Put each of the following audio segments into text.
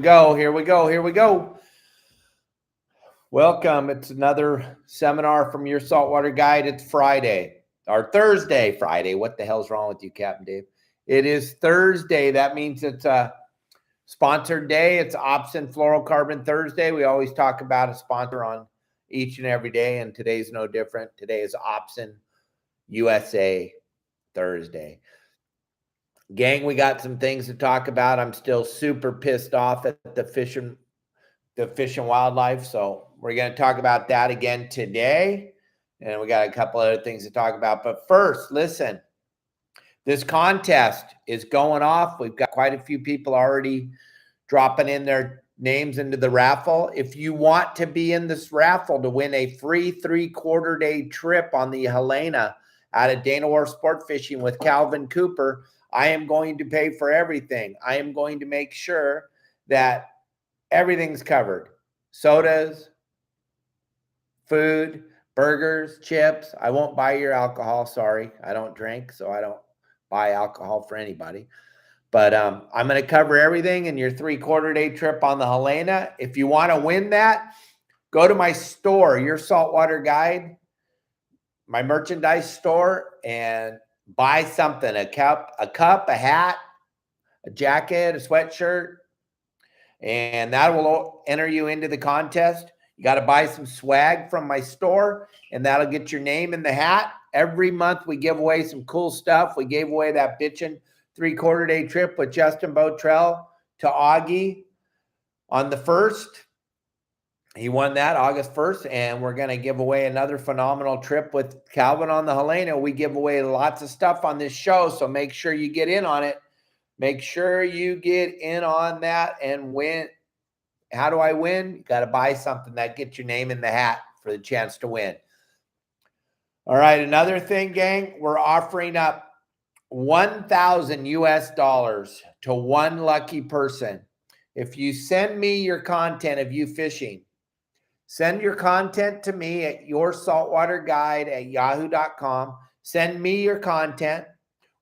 Here we go. Welcome. It's another seminar from your saltwater guide. It's Friday or Thursday, Friday. What the hell's wrong with you, Captain Dave? It is Thursday. That means it's a sponsored day. It's Opsin Fluorocarbon Thursday. We always talk about a sponsor on each and every day, and today's no different. Today is Opsin USA Thursday. Gang, we got some things to talk about. I'm still super pissed off at the fish and wildlife. So we're going to talk about that again today. And we got a couple other things to talk about. But first, listen, this contest is going off. We've got quite a few people already dropping in their names into the raffle. If you want to be in this raffle to win a free 3/4 day trip on the Helena out of Dana Wharf Sport Fishing with Calvin Cooper, I am going to pay for everything. I am going to make sure that everything's covered. Sodas, food, burgers, chips. I won't buy your alcohol. Sorry. I don't drink, so I don't buy alcohol for anybody. But I'm going to cover everything in your 3/4 day trip on the Helena. If you want to win that, go to my store, Your Saltwater Guide, my merchandise store, and buy something, a cup, a hat, a jacket, a sweatshirt, and that will enter you into the contest. You got to buy some swag from my store, and that'll get your name in the hat. Every month we give away some cool stuff. We gave away that bitchin' 3/4 day trip with Justin Botrell to Augie on the 1st. He won that August 1st, and we're going to give away another phenomenal trip with Calvin on the Helena. We give away lots of stuff on this show, so make sure you get in on it. Make sure you get in on that and win. How do I win? You got to buy something that gets your name in the hat for the chance to win. All right, another thing, gang, we're offering up $1,000 US to one lucky person. If you send me your content of you fishing, send your content to me at yoursaltwaterguide@yahoo.com. Send me your content.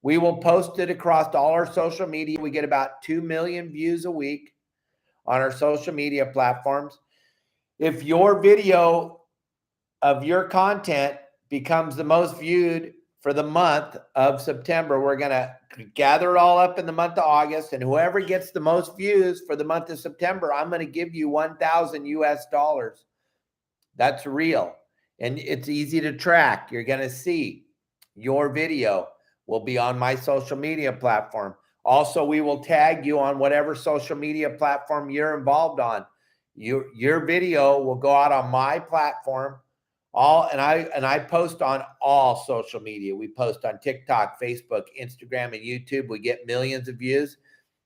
We will post it across all our social media. We get about 2 million views a week on our social media platforms. If your video of your content becomes the most viewed for the month of September, we're going to gather it all up in the month of August, and whoever gets the most views for the month of September, I'm going to give you $1,000 US. That's real. And it's easy to track. You're going to see your video will be on my social media platform. Also, we will tag you on whatever social media platform you're involved on. Your video will go out on my platform. I post on all social media. We post on TikTok, Facebook, Instagram, and YouTube. We get millions of views.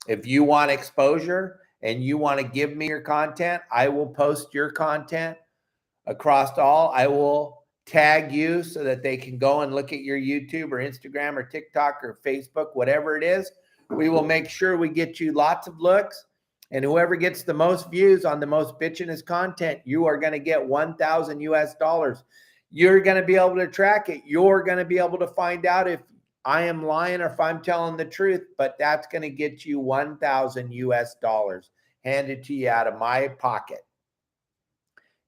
If you want exposure and you want to give me your content, I will post your content across all. I will tag you so that they can go and look at your YouTube or Instagram or TikTok or Facebook, whatever it is. We will make sure we get you lots of looks, and whoever gets the most views on the most bitchinest content, you are going to get $1,000 US. You're going to be able to track it. You're going to be able to find out if I am lying or if I'm telling the truth, but that's going to get you $1,000 US handed to you out of my pocket.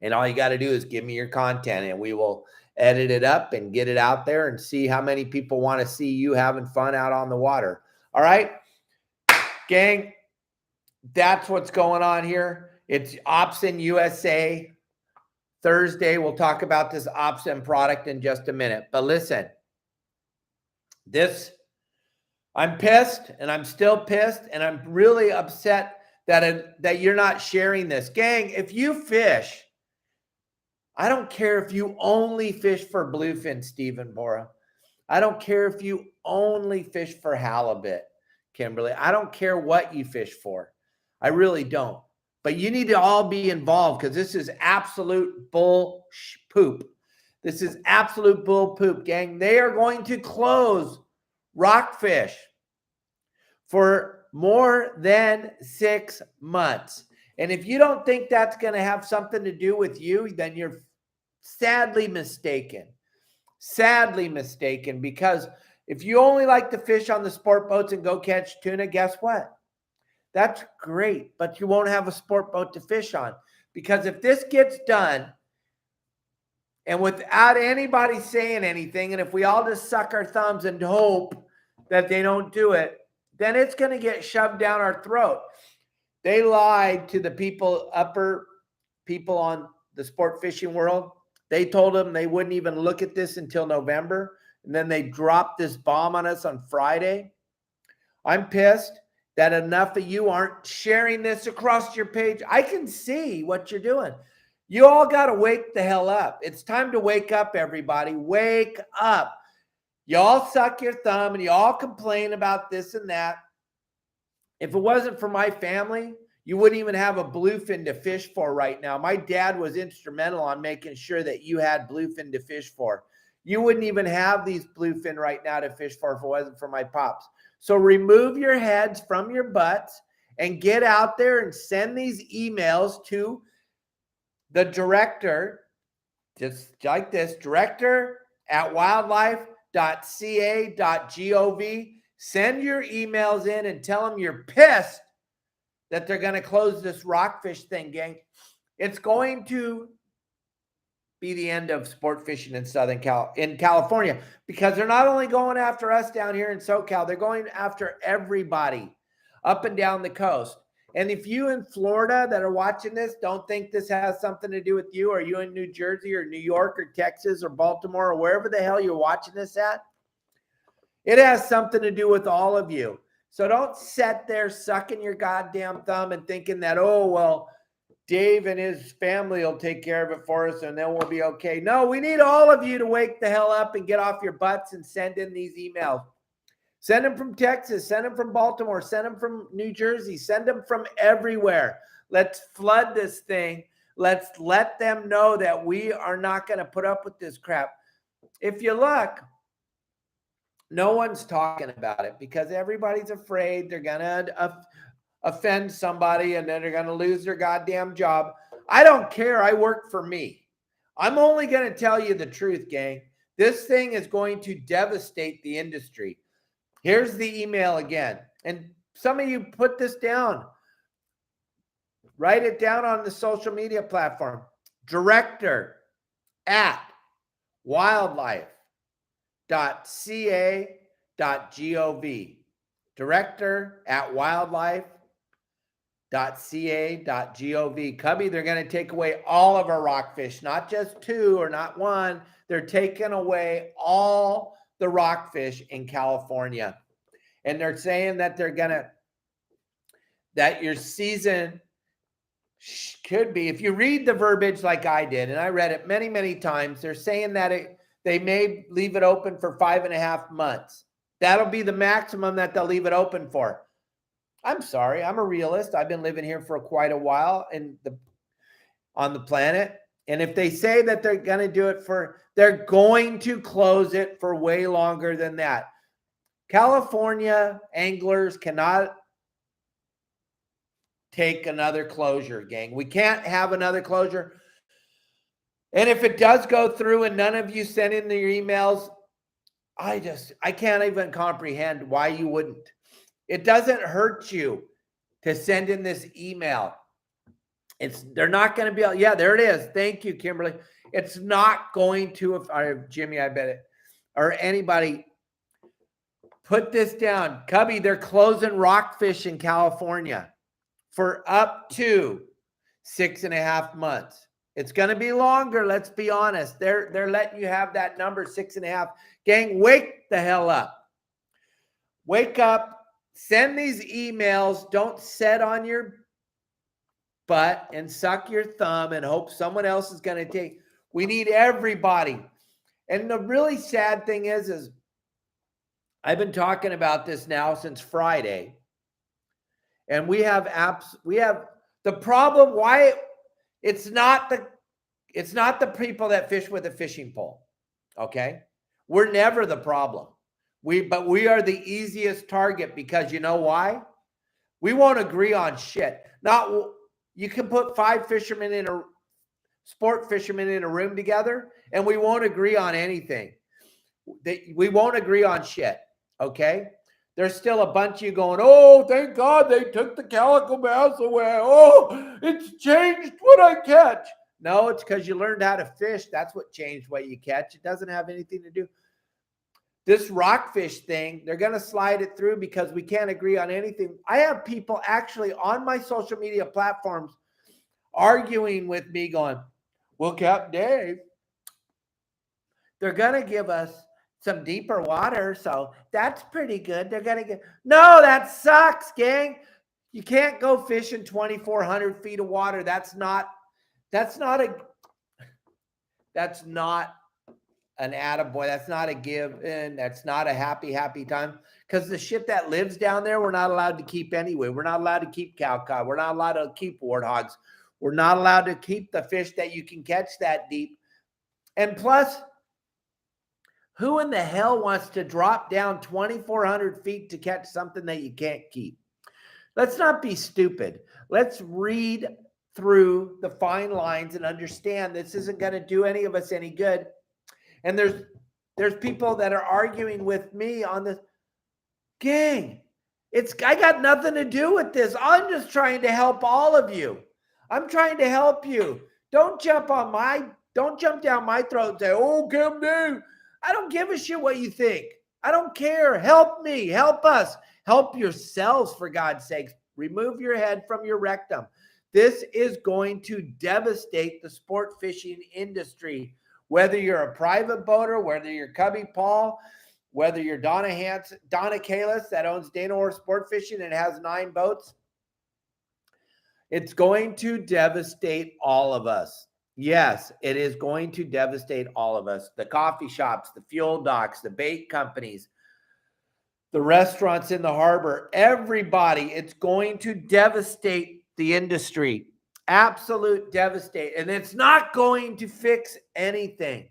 And all you got to do is give me your content, and we will edit it up and get it out there and see how many people want to see you having fun out on the water. All right, gang, that's what's going on here. It's Opsin USA Thursday. We'll talk about this Opsin product in just a minute. But listen, I'm pissed, and I'm still pissed, and I'm really upset that you're not sharing this. Gang, if you fish, I don't care if you only fish for bluefin, Stephen Bora. I don't care if you only fish for halibut, Kimberly. I don't care what you fish for. I really don't. But you need to all be involved, because this is absolute bull poop. This is absolute bull poop, gang. They are going to close Rockfish for more than 6 months. And if you don't think that's going to have something to do with you, then you're sadly mistaken. Sadly mistaken, because if you only like to fish on the sport boats and go catch tuna, guess what? That's great, but you won't have a sport boat to fish on. Because if this gets done, and without anybody saying anything, and if we all just suck our thumbs and hope that they don't do it, then it's going to get shoved down our throat. They lied to the upper people on the sport fishing world. They told them they wouldn't even look at this until November. And then they dropped this bomb on us on Friday. I'm pissed that enough of you aren't sharing this across your page. I can see what you're doing. You all got to wake the hell up. It's time to wake up, everybody. Wake up. You all suck your thumb and you all complain about this and that. If it wasn't for my family, you wouldn't even have a bluefin to fish for right now. My dad was instrumental on making sure that you had bluefin to fish for. You wouldn't even have these bluefin right now to fish for if it wasn't for my pops. So remove your heads from your butts and get out there and send these emails to the director, just like this, director@wildlife.ca.gov. Send your emails in and tell them you're pissed that they're going to close this rockfish thing, gang. It's going to be the end of sport fishing in California, because they're not only going after us down here in SoCal, they're going after everybody up and down the coast. And if you in Florida that are watching this don't think this has something to do with you, or you in New Jersey or New York or Texas or Baltimore or wherever the hell you're watching this at, it has something to do with all of you. So don't sit there sucking your goddamn thumb and thinking that, oh, well, Dave and his family will take care of it for us and then we'll be okay. No, we need all of you to wake the hell up and get off your butts and send in these emails. Send them from Texas, send them from Baltimore, send them from New Jersey, send them from everywhere. Let's flood this thing. Let's let them know that we are not going to put up with this crap. If you look, no one's talking about it because everybody's afraid they're going to offend somebody and then they're going to lose their goddamn job. I don't care. I work for me. I'm only going to tell you the truth, gang. This thing is going to devastate the industry. Here's the email again. And some of you put this down. Write it down on the social media platform. Director@wildlife.ca.gov. Director@wildlife.ca.gov. Cubby, they're going to take away all of our rockfish, not just 2 or not 1. They're taking away all the rockfish in California. And they're saying that that your season could be, if you read the verbiage like I did, and I read it many, many times, they're saying that they may leave it open for 5.5 months. That'll be the maximum that they'll leave it open for. I'm sorry, I'm a realist. I've been living here for quite a while on the planet. And if they say that they're going to do it they're going to close it for way longer than that. California anglers cannot take another closure, gang. We can't have another closure. And if it does go through and none of you send in your emails, I can't even comprehend why you wouldn't. It doesn't hurt you to send in this email. They're not going to be, yeah, there it is. Thank you, Kimberly. It's not going to, Jimmy, I bet it, or anybody, put this down. Cubby, they're closing rockfish in California for up to 6.5 months. It's going to be longer. Let's be honest. They're letting you have that number 6.5. Gang, wake the hell up. Wake up. Send these emails. Don't sit on your butt and suck your thumb and hope someone else is going to take. We need everybody. And the really sad thing is I've been talking about this now since Friday. And we have the problem. Why it's not the people that fish with a fishing pole. Okay. We're never the problem. But we are the easiest target because you know why? We won't agree on shit. You can put 5 sport fishermen in a room together and we won't agree on anything. We won't agree on shit. Okay. There's still a bunch of you going, oh, thank God they took the calico bass away. Oh, it's changed what I catch. No, it's because you learned how to fish. That's what changed what you catch. It doesn't have anything to do. This rockfish thing, they're going to slide it through because we can't agree on anything. I have people actually on my social media platforms arguing with me going, well, Captain Dave, they're going to give us some deeper water, so that's pretty good. They're going to get, no, that sucks, gang. You can't go fishing 2,400 feet of water. That's not an attaboy. That's not a given. That's not a happy time. Because the shit that lives down there, we're not allowed to keep anyway. We're not allowed to keep cowcod. We're not allowed to keep warthogs. We're not allowed to keep the fish that you can catch that deep. And plus, who in the hell wants to drop down 2,400 feet to catch something that you can't keep? Let's not be stupid. Let's read through the fine lines and understand this isn't going to do any of us any good. And there's people that are arguing with me on this. Gang, I got nothing to do with this. I'm just trying to help all of you. I'm trying to help you. Don't jump down my throat and say, oh, Captain Dave, I don't give a shit what you think. I don't care. Help me. Help us. Help yourselves, for God's sakes. Remove your head from your rectum. This is going to devastate the sport fishing industry. Whether you're a private boater, whether you're Cubby Paul, whether you're Donna Kalis that owns Dana Orr Sport Fishing and has 9 boats, it's going to devastate all of us. Yes, it is going to devastate all of us. The coffee shops, the fuel docks, the bait companies, the restaurants in the harbor, everybody, it's going to devastate the industry. Absolute devastate. And it's not going to fix anything.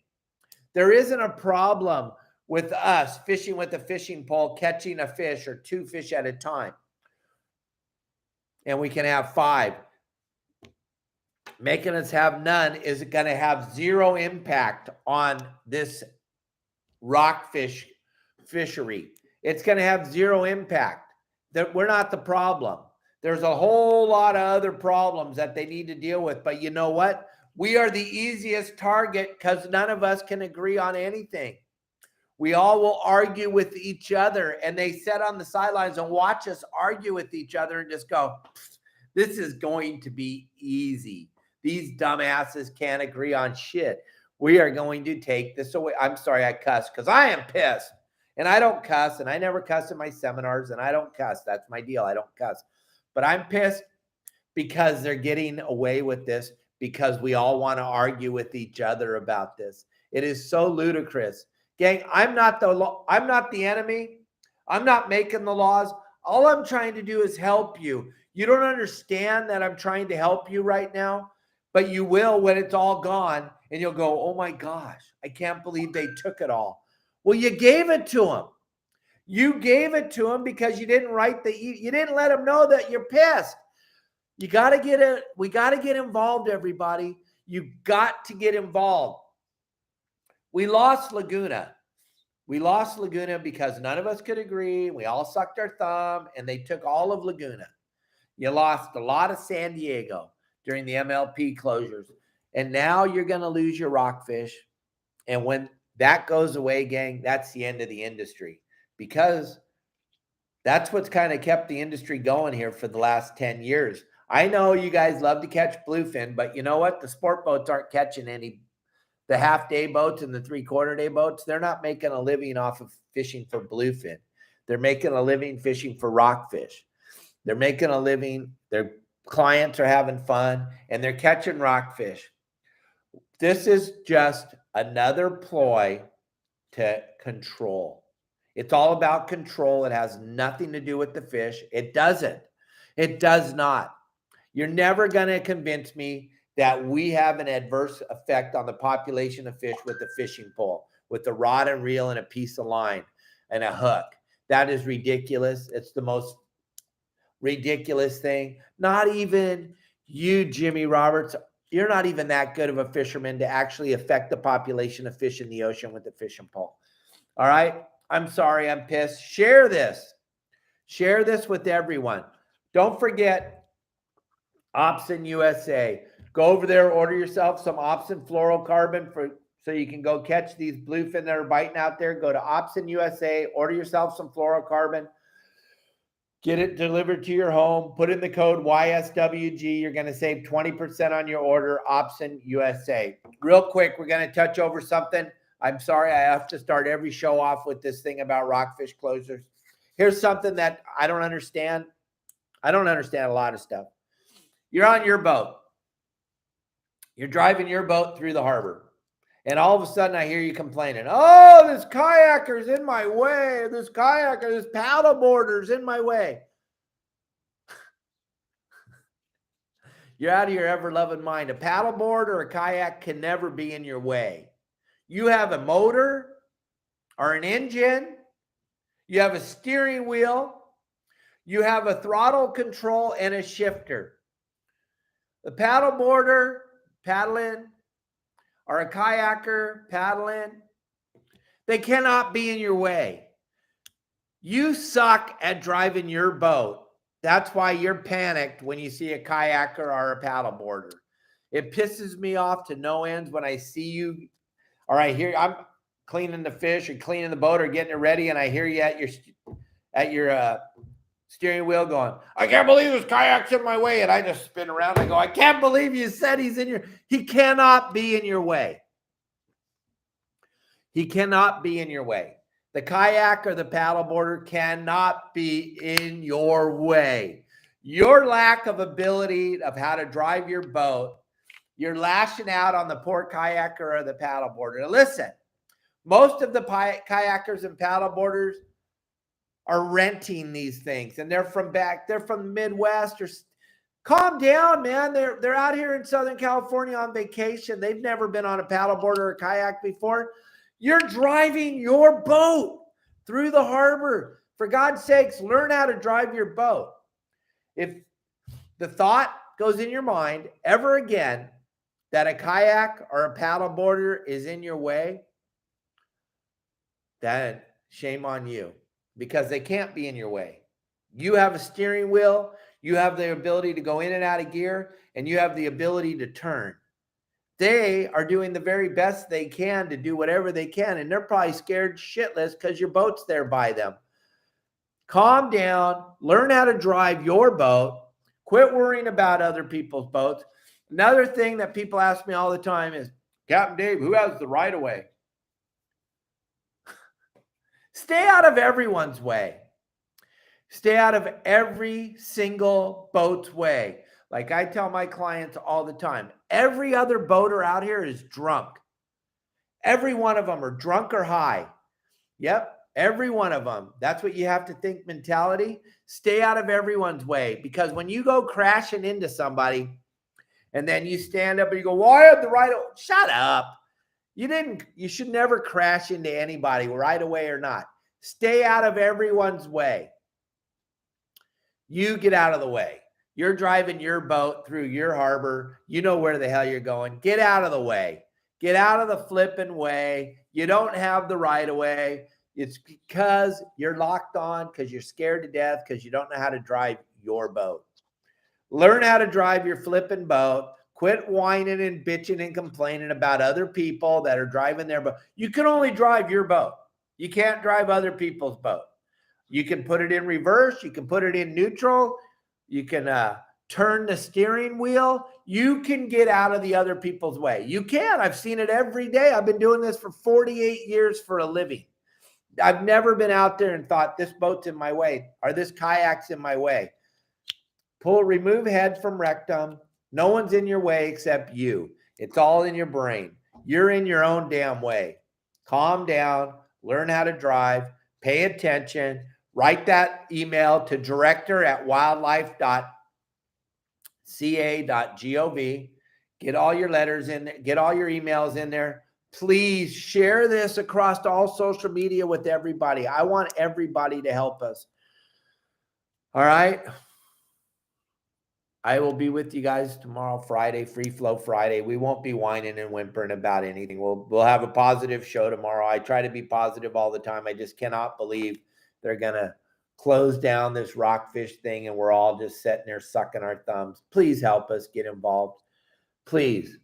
There isn't a problem with us fishing with a fishing pole, catching a fish or 2 fish at a time. And we can have 5. Making us have none is going to have zero impact on this rockfish fishery. It's going to have zero impact. That we're not the problem. There's a whole lot of other problems that they need to deal with. But you know what? We are the easiest target because none of us can agree on anything. We all will argue with each other, and they sit on the sidelines and watch us argue with each other and just go, this is going to be easy. These dumbasses can't agree on shit. We are going to take this away. I'm sorry I cuss because I am pissed. And I don't cuss, and I never cuss in my seminars, and I don't cuss. That's my deal. I don't cuss. But I'm pissed because they're getting away with this because we all want to argue with each other about this. It is so ludicrous. Gang, I'm not the enemy. I'm not making the laws. All I'm trying to do is help you. You don't understand that I'm trying to help you right now, but you will when it's all gone, and you'll go, oh my gosh, I can't believe they took it all. Well, you gave it to them. You gave it to them because you didn't you didn't let them know that you're pissed. We got to get involved, everybody. You got to get involved. We lost Laguna. We lost Laguna because none of us could agree. We all sucked our thumb, and they took all of Laguna. You lost a lot of San Diego during the MLP closures, and now you're going to lose your rockfish. And when that goes away, gang, that's the end of the industry, because that's what's kind of kept the industry going here for the last 10 years. I know you guys love to catch bluefin, but you know what? The sport boats aren't catching any. The half-day boats and the three-quarter-day boats, they're not making a living off of fishing for bluefin. They're making a living fishing for rockfish. They're making a living. Their clients are having fun, and they're catching rockfish. This is just another ploy to control. It's all about control. It has nothing to do with the fish. It doesn't. It does not. You're never going to convince me that we have an adverse effect on the population of fish with the fishing pole, with the rod and reel and a piece of line and a hook. That is ridiculous. It's the most ridiculous thing. Not even you, Jimmy Roberts, you're not even that good of a fisherman to actually affect the population of fish in the ocean with the fishing pole. All right? I'm sorry, I'm pissed. Share this. Share this with everyone. Don't forget Opsin USA. Go over there, order yourself some Opsin fluorocarbon so you can go catch these bluefin that are biting out there. Go to Opsin USA, order yourself some fluorocarbon. Get it delivered to your home. Put in the code YSWG. You're going to save 20% on your order, Opsin USA. Real quick, we're going to touch over something. I'm sorry, I have to start every show off with this thing about rockfish closures. Here's something that I don't understand. I don't understand a lot of stuff. You're on your boat. You're driving your boat through the harbor. And all of a sudden I hear you complaining, oh, this kayaker's in my way. This paddleboarder's in my way. You're out of your ever-loving mind. A paddleboard or a kayak can never be in your way. You have a motor or an engine. You have a steering wheel. You have a throttle control and a shifter. The paddleboarder paddling or a kayaker paddling, they cannot be in your way. You suck at driving your boat. That's why you're panicked when you see a kayaker or a paddleboarder. It pisses me off to no ends when I see you, or I hear I'm cleaning the fish or cleaning the boat or getting it ready, and I hear you at your steering wheel going, I can't believe this kayak's in my way. And I just spin around and I go, I can't believe you said he cannot be in your way. He cannot be in your way. The kayak or the paddleboarder cannot be in your way. Your lack of ability of how to drive your boat, you're lashing out on the poor kayaker or the paddleboarder. Now listen, most of the kayakers and paddleboarders are renting these things, and they're from the Midwest. Or calm down, man. They're out here in Southern California on vacation. They've never been on a paddleboard or a kayak before. You're driving your boat through the harbor. For God's sakes, learn how to drive your boat. If the thought goes in your mind ever again that a kayak or a paddleboarder is in your way, then shame on you, because they can't be in your way. You have a steering wheel, you have the ability to go in and out of gear, and you have the ability to turn. They are doing the very best they can to do whatever they can, and they're probably scared shitless because your boat's there by them. Calm down, learn how to drive your boat, quit worrying about other people's boats. Another thing that people ask me all the time is, Captain Dave, who has the right of way? Stay out of everyone's way. Stay out of every single boat's way. Like I tell my clients all the time, every other boater out here is drunk. Every one of them are drunk or high. Yep, every one of them. That's what you have to think mentality. Stay out of everyone's way, because when you go crashing into somebody and then you stand up and you go, well, I had the right of... Shut up. You should never crash into anybody, right away or not. Stay out of everyone's way. You get out of the way. You're driving your boat through your harbor. You know where the hell you're going. Get out of the way. Get out of the flipping way. You don't have the right of way. It's because you're locked on, because you're scared to death, because you don't know how to drive your boat. Learn how to drive your flipping boat. Quit whining and bitching and complaining about other people that are driving their boat. You can only drive your boat. You can't drive other people's boat. You can put it in reverse. You can put it in neutral. You can turn the steering wheel. You can get out of the other people's way. You can. I've seen it every day. I've been doing this for 48 years for a living. I've never been out there and thought this boat's in my way or this kayak's in my way. Remove head from rectum. No one's in your way except you. It's all in your brain. You're in your own damn way. Calm down. Learn how to drive. Pay attention. Write that email to director@wildlife.ca.gov. Get all your letters in there. Get all your emails in there. Please share this across all social media with everybody. I want everybody to help us. All right. I will be with you guys tomorrow, Friday, Free Flow Friday. We won't be whining and whimpering about anything. We'll have a positive show tomorrow. I try to be positive all the time. I just cannot believe they're going to close down this rockfish thing and we're all just sitting there sucking our thumbs. Please help us get involved. Please.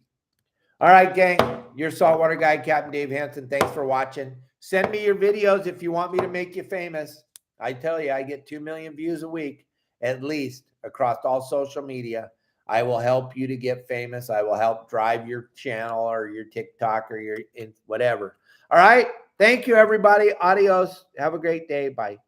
All right, gang. Your saltwater guide, Captain Dave Hansen. Thanks for watching. Send me your videos if you want me to make you famous. I tell you, I get 2 million views a week, at least, across all social media. I will help you to get famous. I will help drive your channel or your TikTok or your whatever. All right. Thank you, everybody. Adios. Have a great day. Bye.